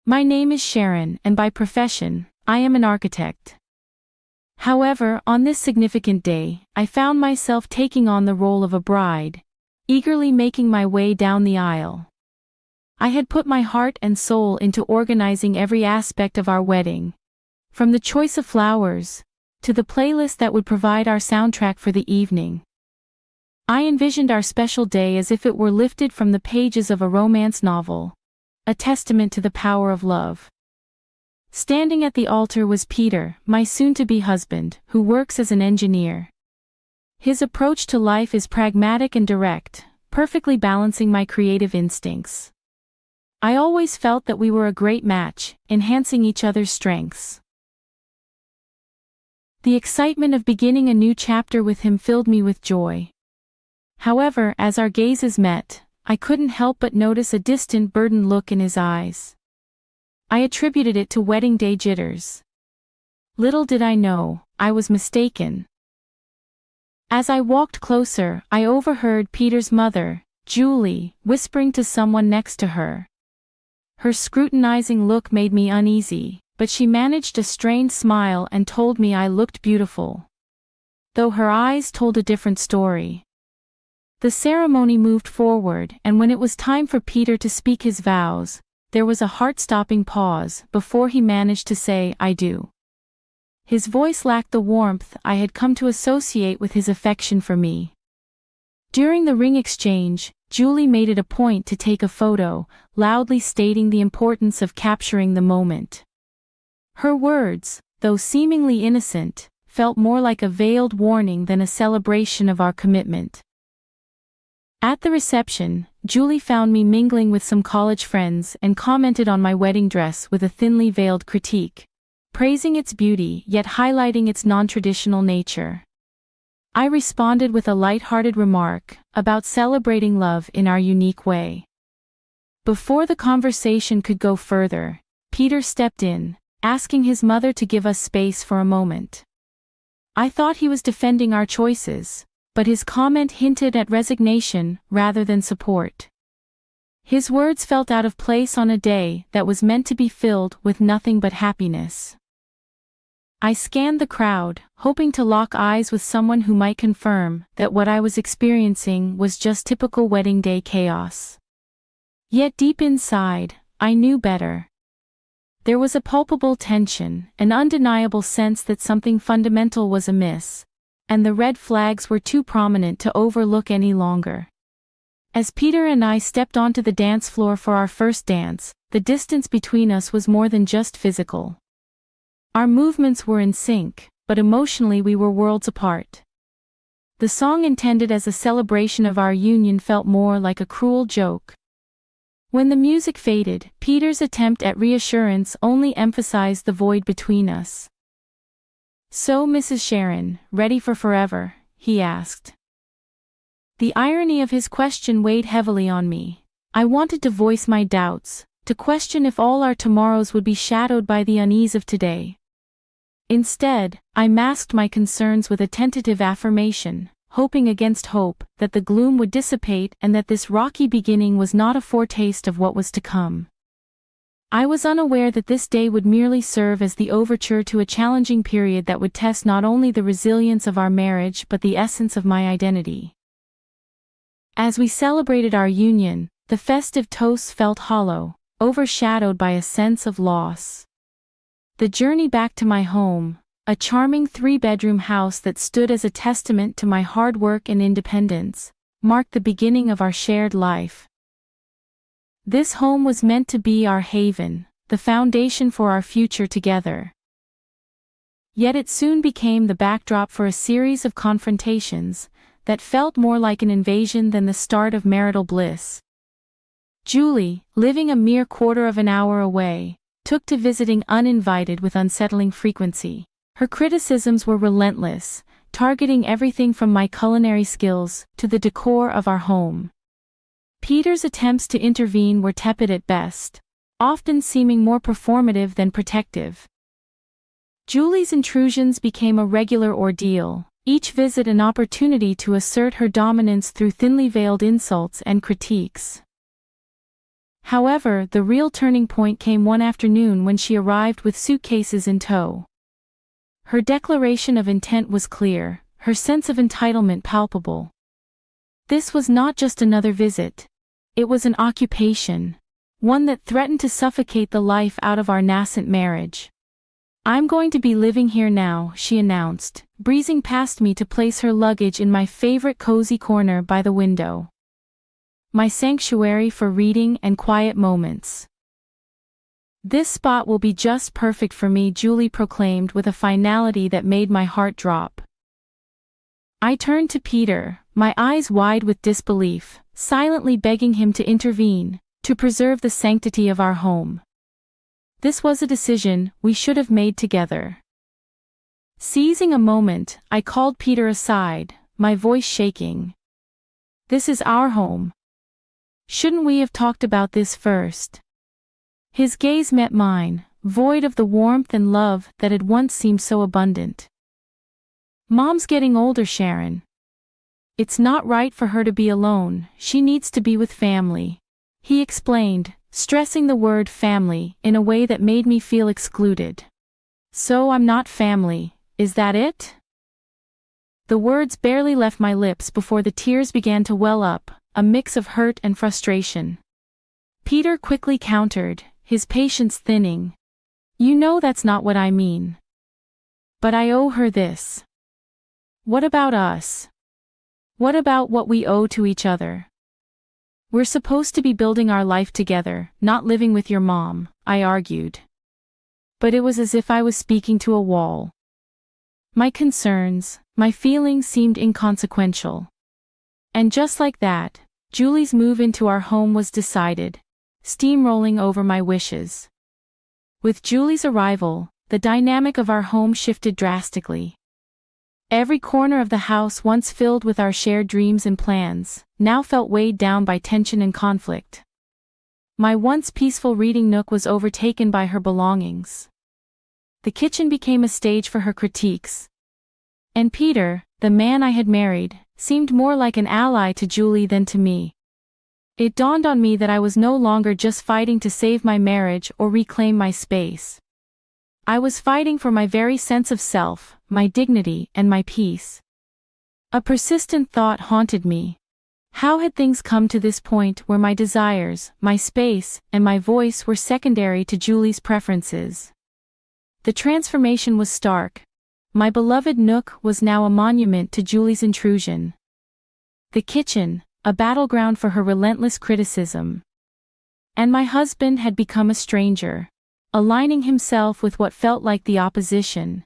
My name is Sharon, and by profession, I am an architect. However, on this significant day, I found myself taking on the role of a bride, eagerly making my way down the aisle. I had put my heart and soul into organizing every aspect of our wedding, from the choice of flowers to the playlist that would provide our soundtrack for the evening. I envisioned our special day as if it were lifted from the pages of a romance novel, a testament to the power of love. Standing at the altar was Peter, my soon-to-be husband, who works as an engineer. His approach to life is pragmatic and direct, perfectly balancing my creative instincts. I always felt that we were a great match, enhancing each other's strengths. The excitement of beginning a new chapter with him filled me with joy. However, as our gazes met, I couldn't help but notice a distant, burdened look in his eyes. I attributed it to wedding day jitters. Little did I know, I was mistaken. As I walked closer, I overheard Peter's mother, Julie, whispering to someone next to her. Her scrutinizing look made me uneasy, but she managed a strained smile and told me I looked beautiful, though her eyes told a different story. The ceremony moved forward, and when it was time for Peter to speak his vows, there was a heart-stopping pause before he managed to say, "I do." His voice lacked the warmth I had come to associate with his affection for me. During the ring exchange, Julie made it a point to take a photo, loudly stating the importance of capturing the moment. Her words, though seemingly innocent, felt more like a veiled warning than a celebration of our commitment. At the reception, Julie found me mingling with some college friends and commented on my wedding dress with a thinly veiled critique, praising its beauty yet highlighting its non-traditional nature. I responded with a light-hearted remark about celebrating love in our unique way. Before the conversation could go further, Peter stepped in, asking his mother to give us space for a moment. I thought he was defending our choices, but his comment hinted at resignation rather than support. His words felt out of place on a day that was meant to be filled with nothing but happiness. I scanned the crowd, hoping to lock eyes with someone who might confirm that what I was experiencing was just typical wedding day chaos. Yet deep inside, I knew better. There was a palpable tension, an undeniable sense that something fundamental was amiss, and the red flags were too prominent to overlook any longer. As Peter and I stepped onto the dance floor for our first dance, the distance between us was more than just physical. Our movements were in sync, but emotionally we were worlds apart. The song intended as a celebration of our union felt more like a cruel joke. When the music faded, Peter's attempt at reassurance only emphasized the void between us. "So, Mrs. Sharon, ready for forever?" he asked. The irony of his question weighed heavily on me. I wanted to voice my doubts, to question if all our tomorrows would be shadowed by the unease of today. Instead, I masked my concerns with a tentative affirmation, hoping against hope that the gloom would dissipate and that this rocky beginning was not a foretaste of what was to come. I was unaware that this day would merely serve as the overture to a challenging period that would test not only the resilience of our marriage but the essence of my identity. As we celebrated our union, the festive toasts felt hollow, overshadowed by a sense of loss. The journey back to my home, a charming 3-bedroom house that stood as a testament to my hard work and independence, marked the beginning of our shared life. This home was meant to be our haven, the foundation for our future together. Yet it soon became the backdrop for a series of confrontations that felt more like an invasion than the start of marital bliss. Julie, living a mere quarter of an hour away, took to visiting uninvited with unsettling frequency. Her criticisms were relentless, targeting everything from my culinary skills to the decor of our home. Peter's attempts to intervene were tepid at best, often seeming more performative than protective. Julie's intrusions became a regular ordeal, each visit an opportunity to assert her dominance through thinly veiled insults and critiques. However, the real turning point came one afternoon when she arrived with suitcases in tow. Her declaration of intent was clear, her sense of entitlement palpable. This was not just another visit. It was an occupation. One that threatened to suffocate the life out of our nascent marriage. "I'm going to be living here now," she announced, breezing past me to place her luggage in my favorite cozy corner by the window. My sanctuary for reading and quiet moments. "This spot will be just perfect for me," Julie proclaimed with a finality that made my heart drop. I turned to Peter, my eyes wide with disbelief, silently begging him to intervene, to preserve the sanctity of our home. This was a decision we should have made together. Seizing a moment, I called Peter aside, my voice shaking. "This is our home. Shouldn't we have talked about this first?" His gaze met mine, void of the warmth and love that had once seemed so abundant. "Mom's getting older, Sharon. It's not right for her to be alone, she needs to be with family," he explained, stressing the word family in a way that made me feel excluded. "So I'm not family, is that it?" The words barely left my lips before the tears began to well up, a mix of hurt and frustration. Peter quickly countered, his patience thinning. "You know that's not what I mean. But I owe her this. What about us? What about what we owe to each other? We're supposed to be building our life together, not living with your mom," I argued. But it was as if I was speaking to a wall. My concerns, my feelings seemed inconsequential. And just like that, Julie's move into our home was decided, steamrolling over my wishes. With Julie's arrival, the dynamic of our home shifted drastically. Every corner of the house, once filled with our shared dreams and plans, now felt weighed down by tension and conflict. My once peaceful reading nook was overtaken by her belongings. The kitchen became a stage for her critiques. And Peter, the man I had married, seemed more like an ally to Julie than to me. It dawned on me that I was no longer just fighting to save my marriage or reclaim my space. I was fighting for my very sense of self, my dignity, and my peace. A persistent thought haunted me. How had things come to this point where my desires, my space, and my voice were secondary to Julie's preferences? The transformation was stark. My beloved nook was now a monument to Julie's intrusion. The kitchen, a battleground for her relentless criticism. And my husband had become a stranger, aligning himself with what felt like the opposition.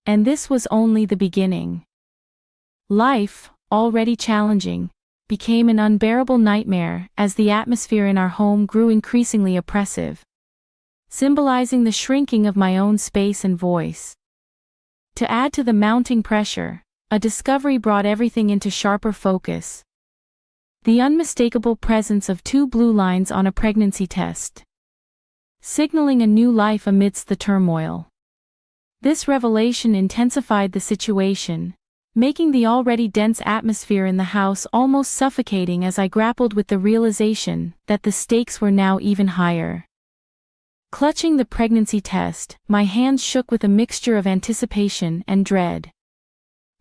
And this was only the beginning. Life, already challenging, became an unbearable nightmare as the atmosphere in our home grew increasingly oppressive, symbolizing the shrinking of my own space and voice. To add to the mounting pressure, a discovery brought everything into sharper focus. The unmistakable presence of 2 blue lines on a pregnancy test, signaling a new life amidst the turmoil. This revelation intensified the situation, making the already dense atmosphere in the house almost suffocating as I grappled with the realization that the stakes were now even higher. Clutching the pregnancy test, my hands shook with a mixture of anticipation and dread.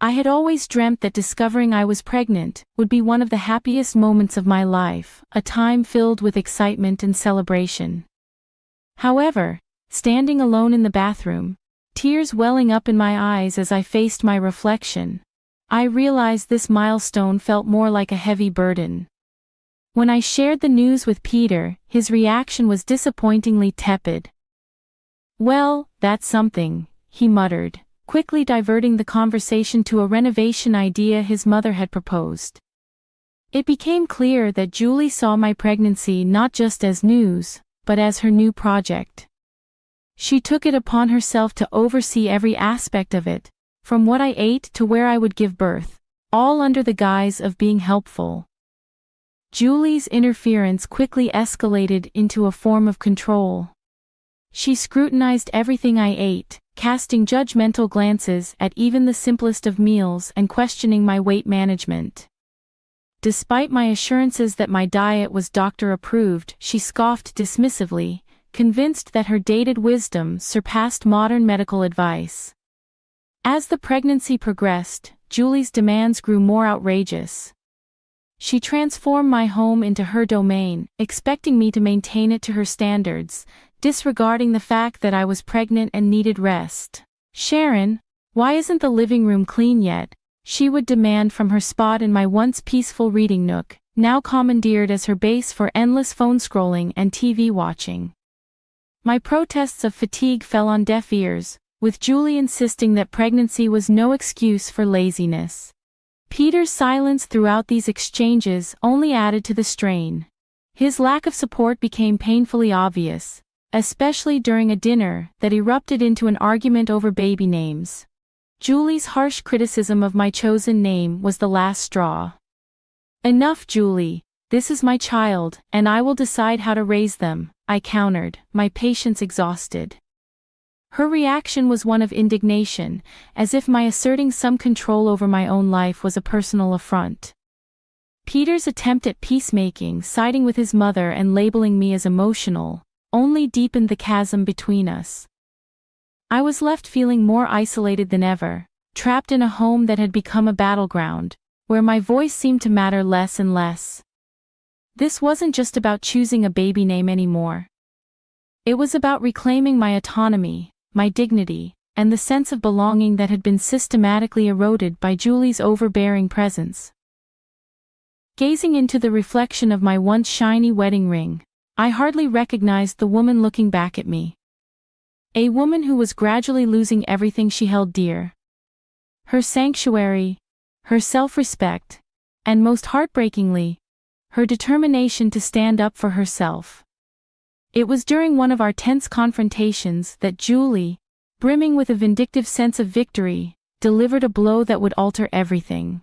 I had always dreamt that discovering I was pregnant would be one of the happiest moments of my life, a time filled with excitement and celebration. However, standing alone in the bathroom, tears welling up in my eyes as I faced my reflection, I realized this milestone felt more like a heavy burden. When I shared the news with Peter, his reaction was disappointingly tepid. "Well, that's something," he muttered, quickly diverting the conversation to a renovation idea his mother had proposed. It became clear that Julie saw my pregnancy not just as news, but as her new project. She took it upon herself to oversee every aspect of it, from what I ate to where I would give birth, all under the guise of being helpful. Julie's interference quickly escalated into a form of control. She scrutinized everything I ate, casting judgmental glances at even the simplest of meals and questioning my weight management. Despite my assurances that my diet was doctor-approved, she scoffed dismissively, convinced that her dated wisdom surpassed modern medical advice. As the pregnancy progressed, Julie's demands grew more outrageous. She transformed my home into her domain, expecting me to maintain it to her standards, disregarding the fact that I was pregnant and needed rest. "Sharon, why isn't the living room clean yet?" she would demand from her spot in my once peaceful reading nook, now commandeered as her base for endless phone scrolling and TV watching. My protests of fatigue fell on deaf ears, with Julie insisting that pregnancy was no excuse for laziness. Peter's silence throughout these exchanges only added to the strain. His lack of support became painfully obvious, especially during a dinner that erupted into an argument over baby names. Julie's harsh criticism of my chosen name was the last straw. "Enough, Julie, this is my child, and I will decide how to raise them," I countered, my patience exhausted. Her reaction was one of indignation, as if my asserting some control over my own life was a personal affront. Peter's attempt at peacemaking, siding with his mother and labeling me as emotional, only deepened the chasm between us. I was left feeling more isolated than ever, trapped in a home that had become a battleground, where my voice seemed to matter less and less. This wasn't just about choosing a baby name anymore. It was about reclaiming my autonomy, my dignity, and the sense of belonging that had been systematically eroded by Julie's overbearing presence. Gazing into the reflection of my once shiny wedding ring, I hardly recognized the woman looking back at me. A woman who was gradually losing everything she held dear. Her sanctuary, her self-respect, and most heartbreakingly, her determination to stand up for herself. It was during one of our tense confrontations that Julie, brimming with a vindictive sense of victory, delivered a blow that would alter everything.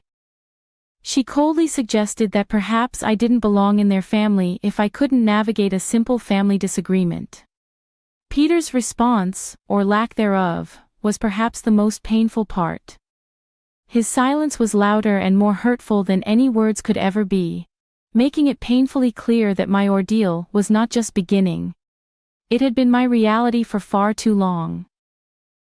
She coldly suggested that perhaps I didn't belong in their family if I couldn't navigate a simple family disagreement. Peter's response, or lack thereof, was perhaps the most painful part. His silence was louder and more hurtful than any words could ever be, making it painfully clear that my ordeal was not just beginning. It had been my reality for far too long.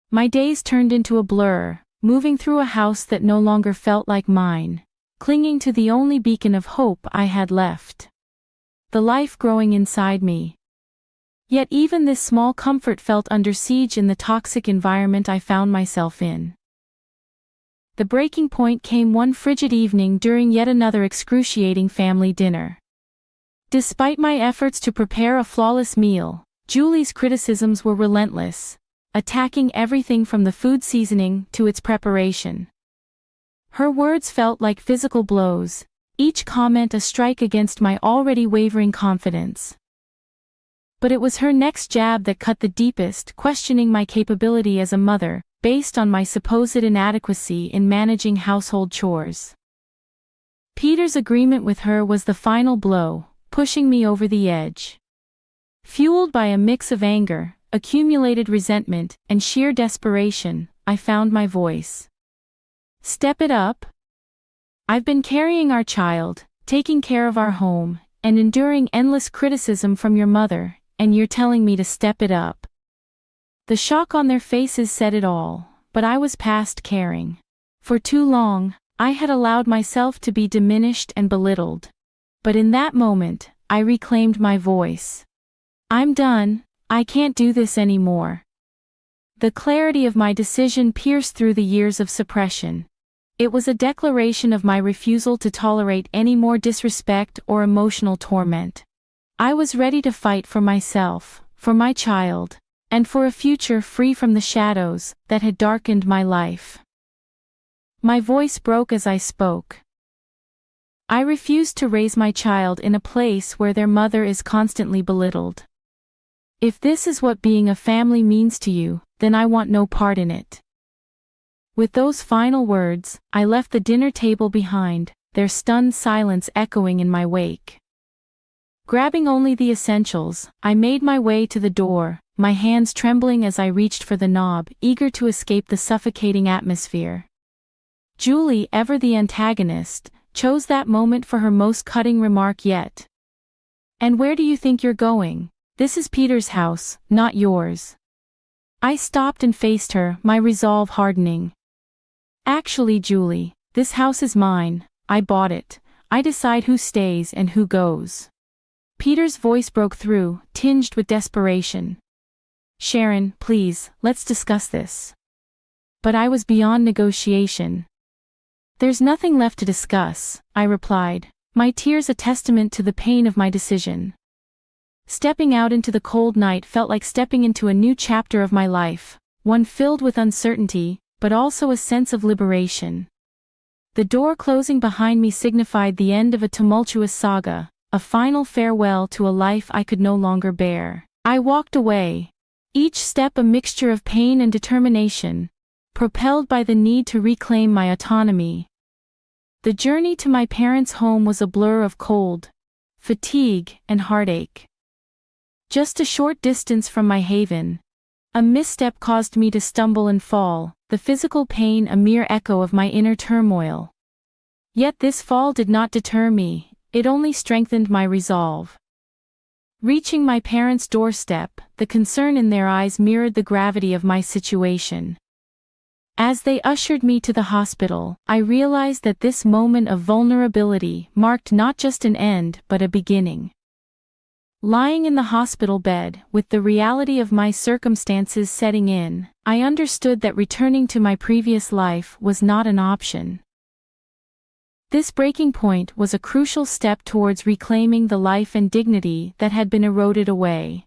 My days turned into a blur, moving through a house that no longer felt like mine, clinging to the only beacon of hope I had left. The life growing inside me. Yet even this small comfort felt under siege in the toxic environment I found myself in. The breaking point came one frigid evening during yet another excruciating family dinner. Despite my efforts to prepare a flawless meal, Julie's criticisms were relentless, attacking everything from the food seasoning to its preparation. Her words felt like physical blows, each comment a strike against my already wavering confidence. But it was her next jab that cut the deepest, questioning my capability as a mother, based on my supposed inadequacy in managing household chores. Peter's agreement with her was the final blow, pushing me over the edge. Fueled by a mix of anger, accumulated resentment, and sheer desperation, I found my voice. "Step it up. I've been carrying our child, taking care of our home, and enduring endless criticism from your mother, and you're telling me to step it up." The shock on their faces said it all, but I was past caring. For too long, I had allowed myself to be diminished and belittled. But in that moment, I reclaimed my voice. "I'm done, I can't do this anymore." The clarity of my decision pierced through the years of suppression. It was a declaration of my refusal to tolerate any more disrespect or emotional torment. I was ready to fight for myself, for my child, and for a future free from the shadows that had darkened my life. My voice broke as I spoke. I refused to raise my child in a place where their mother is constantly belittled. If this is what being a family means to you, then I want no part in it. With those final words, I left the dinner table behind, their stunned silence echoing in my wake. Grabbing only the essentials, I made my way to the door, my hands trembling as I reached for the knob, eager to escape the suffocating atmosphere. Julie, ever the antagonist, chose that moment for her most cutting remark yet. "And where do you think you're going? This is Peter's house, not yours." I stopped and faced her, my resolve hardening. "Actually, Julie, this house is mine. I bought it. I decide who stays and who goes." Peter's voice broke through, tinged with desperation. "Sharon, please, let's discuss this." But I was beyond negotiation. "There's nothing left to discuss," I replied, my tears a testament to the pain of my decision. Stepping out into the cold night felt like stepping into a new chapter of my life, one filled with uncertainty, but also a sense of liberation. The door closing behind me signified the end of a tumultuous saga, a final farewell to a life I could no longer bear. I walked away, each step a mixture of pain and determination, propelled by the need to reclaim my autonomy. The journey to my parents' home was a blur of cold, fatigue, and heartache. Just a short distance from my haven, a misstep caused me to stumble and fall, the physical pain a mere echo of my inner turmoil. Yet this fall did not deter me, it only strengthened my resolve. Reaching my parents' doorstep, the concern in their eyes mirrored the gravity of my situation. As they ushered me to the hospital, I realized that this moment of vulnerability marked not just an end but a beginning. Lying in the hospital bed, with the reality of my circumstances setting in, I understood that returning to my previous life was not an option. This breaking point was a crucial step towards reclaiming the life and dignity that had been eroded away.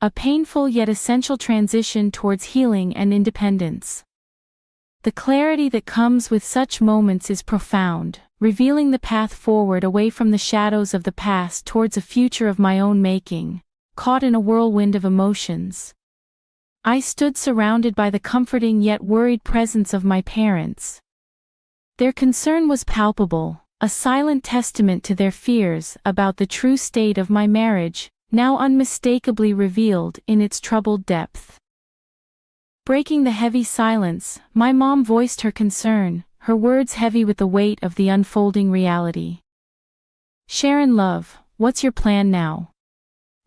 A painful yet essential transition towards healing and independence. The clarity that comes with such moments is profound, revealing the path forward away from the shadows of the past towards a future of my own making, caught in a whirlwind of emotions. I stood surrounded by the comforting yet worried presence of my parents. Their concern was palpable, a silent testament to their fears about the true state of my marriage, now unmistakably revealed in its troubled depth. Breaking the heavy silence, my mom voiced her concern, her words heavy with the weight of the unfolding reality. "Sharon love, what's your plan now?"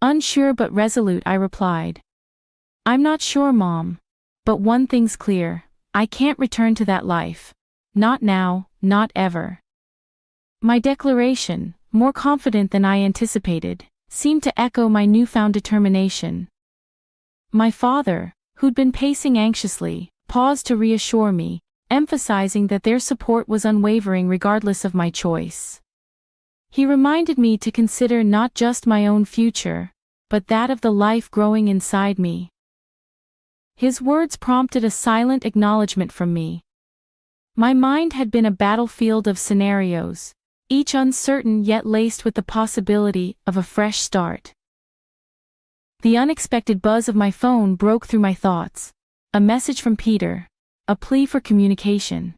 Unsure but resolute, I replied. "I'm not sure, Mom. But one thing's clear, I can't return to that life. Not now, not ever." My declaration, more confident than I anticipated, seemed to echo my newfound determination. My father, who'd been pacing anxiously, paused to reassure me, emphasizing that their support was unwavering regardless of my choice. He reminded me to consider not just my own future, but that of the life growing inside me. His words prompted a silent acknowledgement from me. My mind had been a battlefield of scenarios, each uncertain yet laced with the possibility of a fresh start. The unexpected buzz of my phone broke through my thoughts. A message from Peter. A plea for communication.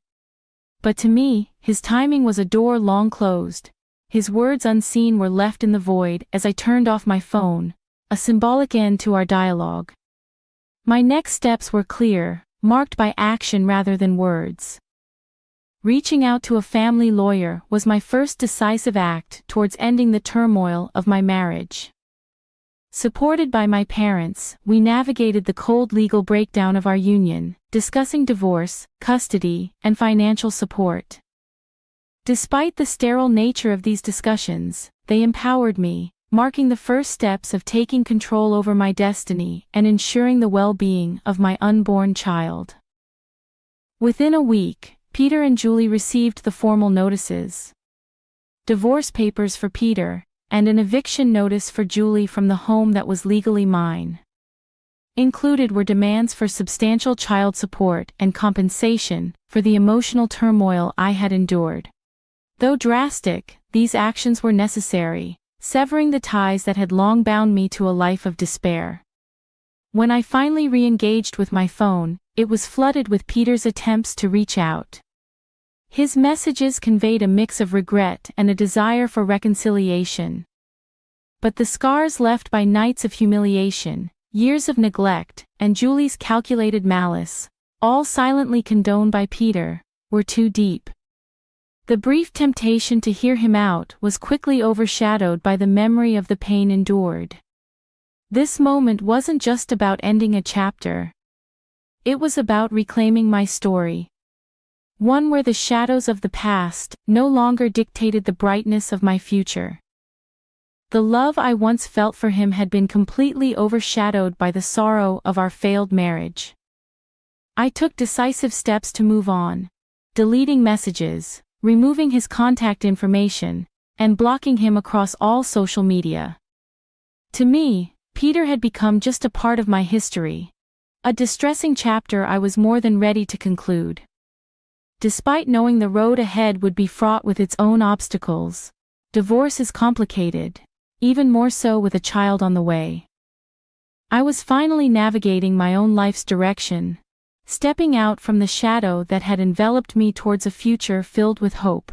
But to me, his timing was a door long closed. His words unseen were left in the void as I turned off my phone, a symbolic end to our dialogue. My next steps were clear, marked by action rather than words. Reaching out to a family lawyer was my first decisive act towards ending the turmoil of my marriage. Supported by my parents, we navigated the cold legal breakdown of our union, discussing divorce, custody, and financial support. Despite the sterile nature of these discussions, they empowered me, marking the first steps of taking control over my destiny and ensuring the well-being of my unborn child. Within a week, Peter and Julie received the formal notices. Divorce papers for Peter, and an eviction notice for Julie from the home that was legally mine. Included were demands for substantial child support and compensation for the emotional turmoil I had endured. Though drastic, these actions were necessary, severing the ties that had long bound me to a life of despair. When I finally re-engaged with my phone, it was flooded with Peter's attempts to reach out. His messages conveyed a mix of regret and a desire for reconciliation. But the scars left by nights of humiliation, years of neglect, and Julie's calculated malice, all silently condoned by Peter, were too deep. The brief temptation to hear him out was quickly overshadowed by the memory of the pain endured. This moment wasn't just about ending a chapter. It was about reclaiming my story. One where the shadows of the past no longer dictated the brightness of my future. The love I once felt for him had been completely overshadowed by the sorrow of our failed marriage. I took decisive steps to move on, deleting messages, removing his contact information, and blocking him across all social media. To me, Peter had become just a part of my history, a distressing chapter I was more than ready to conclude. Despite knowing the road ahead would be fraught with its own obstacles, divorce is complicated, even more so with a child on the way. I was finally navigating my own life's direction, stepping out from the shadow that had enveloped me towards a future filled with hope.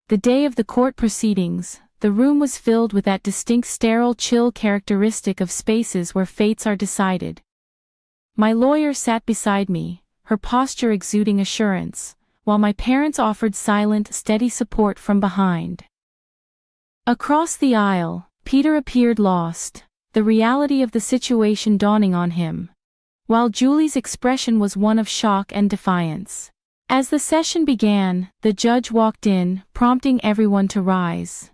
The day of the court proceedings, the room was filled with that distinct sterile chill characteristic of spaces where fates are decided. My lawyer sat beside me, her posture exuding assurance, while my parents offered silent, steady support from behind. Across the aisle, Peter appeared lost, the reality of the situation dawning on him, while Julie's expression was one of shock and defiance. As the session began, the judge walked in, prompting everyone to rise.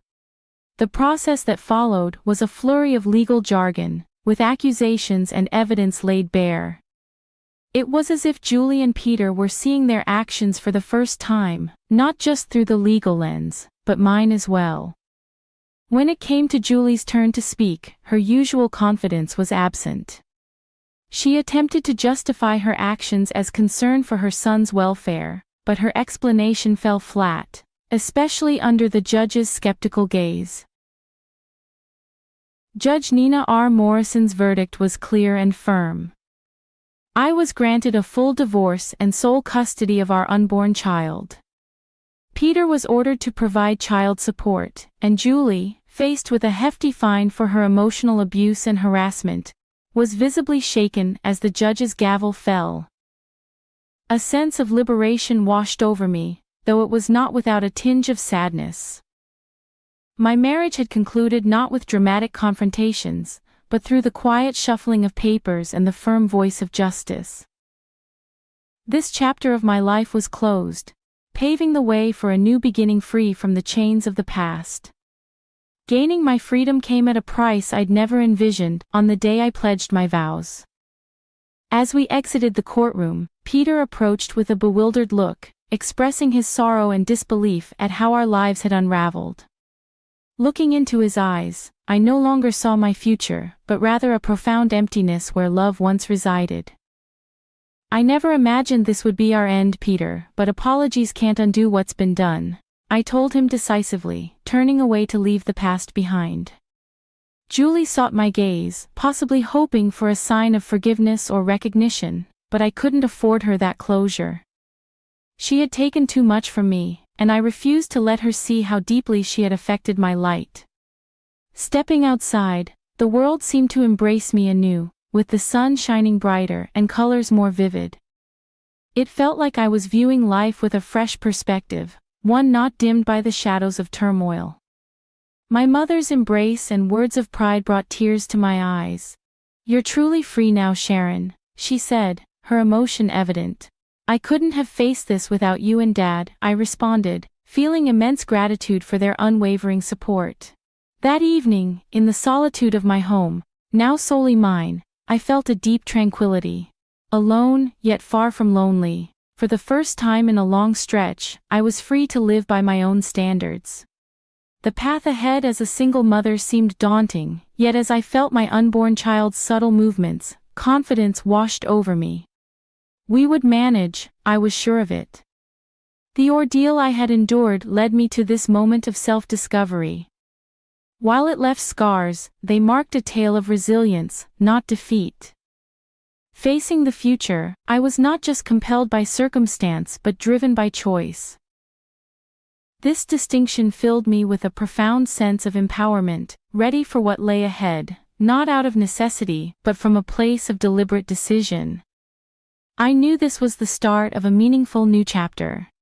The process that followed was a flurry of legal jargon, with accusations and evidence laid bare. It was as if Julie and Peter were seeing their actions for the first time, not just through the legal lens, but mine as well. When it came to Julie's turn to speak, her usual confidence was absent. She attempted to justify her actions as concern for her son's welfare, but her explanation fell flat, especially under the judge's skeptical gaze. Judge Nina R. Morrison's verdict was clear and firm. I was granted a full divorce and sole custody of our unborn child. Peter was ordered to provide child support, and Julie, faced with a hefty fine for her emotional abuse and harassment, was visibly shaken as the judge's gavel fell. A sense of liberation washed over me, though it was not without a tinge of sadness. My marriage had concluded not with dramatic confrontations, but through the quiet shuffling of papers and the firm voice of justice. This chapter of my life was closed, paving the way for a new beginning free from the chains of the past. Gaining my freedom came at a price I'd never envisioned on the day I pledged my vows. As we exited the courtroom, Peter approached with a bewildered look, expressing his sorrow and disbelief at how our lives had unraveled. Looking into his eyes, I no longer saw my future, but rather a profound emptiness where love once resided. I never imagined this would be our end, Peter, but apologies can't undo what's been done, I told him decisively, turning away to leave the past behind. Julie sought my gaze, possibly hoping for a sign of forgiveness or recognition, but I couldn't afford her that closure. She had taken too much from me, and I refused to let her see how deeply she had affected my light. Stepping outside, the world seemed to embrace me anew, with the sun shining brighter and colors more vivid. It felt like I was viewing life with a fresh perspective, one not dimmed by the shadows of turmoil. My mother's embrace and words of pride brought tears to my eyes. "You're truly free now, Sharon," she said, her emotion evident. "I couldn't have faced this without you and Dad," I responded, feeling immense gratitude for their unwavering support. That evening, in the solitude of my home, now solely mine, I felt a deep tranquility. Alone, yet far from lonely, for the first time in a long stretch, I was free to live by my own standards. The path ahead as a single mother seemed daunting, yet as I felt my unborn child's subtle movements, confidence washed over me. We would manage, I was sure of it. The ordeal I had endured led me to this moment of self-discovery. While it left scars, they marked a tale of resilience, not defeat. Facing the future, I was not just compelled by circumstance but driven by choice. This distinction filled me with a profound sense of empowerment, ready for what lay ahead, not out of necessity, but from a place of deliberate decision. I knew this was the start of a meaningful new chapter.